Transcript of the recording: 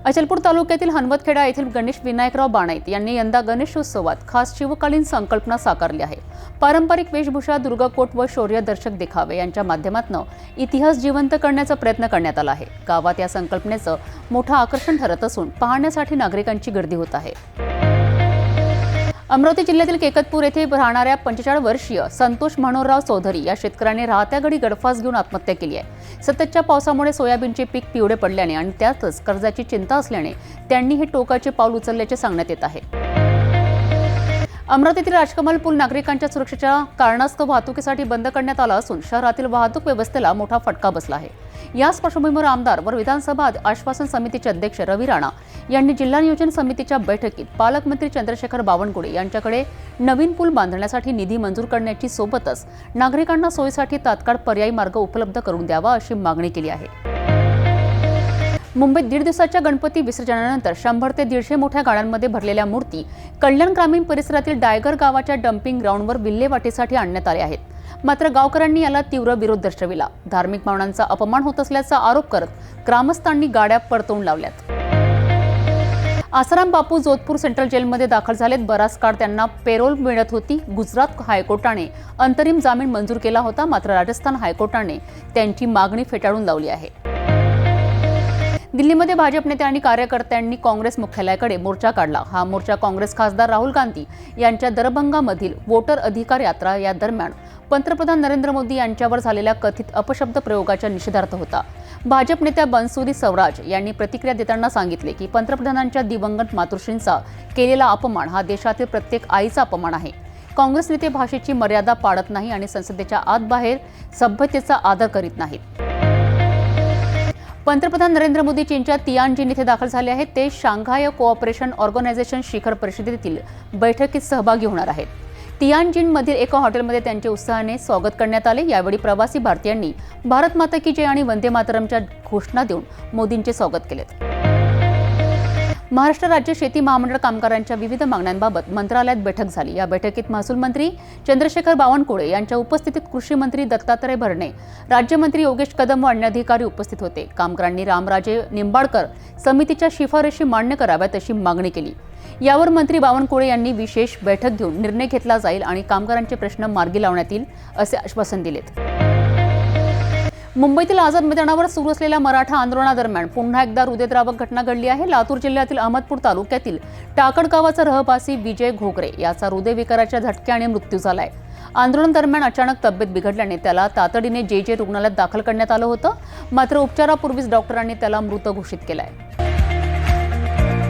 अचलपूर तालुक्यातील हनवतखेडा येथील गणेश विनायकराव बाणाईत यांनी यंदा गणेशोत्सवात खास शिवकालीन संकल्पना साकारली आहे। पारंपरिक वेशभूषा, दुर्गाकोट व शौर्यदर्शक देखावे यांच्या माध्यमातून इतिहास जिवंत करण्याचा प्रयत्न करण्यात आला आहे। गावात या संकल्पनेचं मोठं आकर्षण ठरत असून पाहण्यासाठी नागरिकांची गर्दी होत आहे। अमरावती जिल्ह्यातील केकतपूर येथे राहणाऱ्या 45 वर्षीय संतोष मनोहरराव चौधरी या शेतकऱ्याने राहत्या घडी गळफास घेऊन आत्महत्या केली आहे। सततच्या पावसामुळे सोयाबीनचे पीक पिवळे पडल्याने आणि त्यातच कर्जाची चिंता असल्याने त्यांनी हे टोकाचे पाऊल उचलल्याचे सांगण्यात येत आहे। अमरावतीतील राजकमल पूल नागरिकांच्या सुरक्षेच्या कारणास्तव वाहतुकीसाठी बंद करण्यात आला असून शहरातील वाहतूक व्यवस्थेला मोठा फटका बसला आहे। याच पार्श्वभूमीवर आमदार व विधानसभा आश्वासन समितीचे अध्यक्ष रवी राणा यांनी जिल्हा नियोजन समितीच्या बैठकीत पालकमंत्री चंद्रशेखर बावनकुळे यांच्याकडे नवीन पूल बांधण्यासाठी निधी मंजूर करण्याची सोबतच नागरिकांना सोयीसाठी तात्काळ पर्यायी मार्ग उपलब्ध करून द्यावा अशी मागणी केली आहे। मुंबईत 1.5 दिवसाच्या गणपती विसर्जनानंतर 100 ते 150 मोठ्या गाड्यांमध्ये भरलेल्या मूर्ती कल्याण ग्रामीण परिसरातील डायगर गावाच्या डम्पिंग ग्राउंडवर विल्हेवाटीसाठी आणण्यात आल्या आहेत। मात्र गावकऱ्यांनी याला तीव्र विरोध दर्शविला। धार्मिक भावनांचा अपमान होत असल्याचा आरोप करत ग्रामस्थांनी गाड्या परतवून लावल्यात। आसाराम बापू जोधपूर सेंट्रल जेलमध्ये दाखल झालेत। बराच काळ त्यांना पेरोल मिळत होती। गुजरात हायकोर्टाने अंतरिम जामीन मंजूर केला होता, मात्र राजस्थान हायकोर्टाने त्यांची मागणी फेटाळून लावली आहे। दिल्लीमध्ये भाजप नेते आणि कार्यकर्त्यांनी काँग्रेस मुख्यालयाकडे मोर्चा काढला। हा मोर्चा काँग्रेस खासदार राहुल गांधी यांच्या दरभंगामधील वोटर अधिकार यात्रा या दरम्यान पंतप्रधान नरेंद्र मोदी यांच्यावर झालेल्या कथित अपशब्द प्रयोगाच्या निषेधार्थ होता। भाजप नेत्या बनसुरी स्वराज यांनी प्रतिक्रिया देताना सांगितले की पंतप्रधानांच्या दिवंगत मातोश्रींचा केलेला अपमान हा देशातील प्रत्येक आईचा अपमान आहे। काँग्रेस नेते भाषेची मर्यादा पाळत नाही आणि संसदेच्या आत बाहेर सभ्यतेचा आदर करीत नाहीत। पंतप्रधान नरेंद्र मोदी चीनच्या तियानजिन येथे दाखल झाले आहेत। ते शांघाय कोऑपरेशन ऑर्गनायझेशन शिखर परिषदेतील बैठकीत सहभागी होणार आहेत। तियानजिनमधील एका हॉटेलमध्ये त्यांचे उत्साहाने स्वागत करण्यात आले। यावेळी प्रवासी भारतीयांनी भारत माता की जय आणि वंदे मातरमच्या घोषणा देऊन मोदींचे स्वागत केले। महाराष्ट्र राज्य शेती महामंडळ कामगारांच्या विविध मागण्यांबाबत मंत्रालयात बैठक झाली। या बैठकीत महसूल मंत्री चंद्रशेखर बावनकुळे यांच्या उपस्थितीत कृषी मंत्री दत्तात्रय भरणे, राज्यमंत्री योगेश कदम व अन्य अधिकारी उपस्थित होते। कामगारांनी रामराजे निंबाळकर समितीच्या शिफारशी मान्य कराव्यात अशी मागणी केली। यावर मंत्री बावनकुळे यांनी विशेष बैठक घेऊन निर्णय घेतला जाईल आणि कामगारांचे प्रश्न मार्गी लावण्यात येईल असे आश्वासन दिले। मुंबईतील आझाद मैदानावर सुरू असलेल्या मराठा आंदोलनादरम्यान पुन्हा एकदा हृदयद्रावक घटना घडली आहे। लातूर जिल्ह्यातील अहमदपूर तालुक्यातील टाकड गावाचा रहिवासी विजय घोगरे याचा हृदयविकाराच्या झटक्याने मृत्यू झालाय। आंदोलनादरम्यान अचानक तब्येत बिघडल्याने त्याला तातडीने जे रुग्णालयात दाखल करण्यात आलं होतं, मात्र उपचारापूर्वीच डॉक्टरांनी त्याला मृत घोषित केलाय।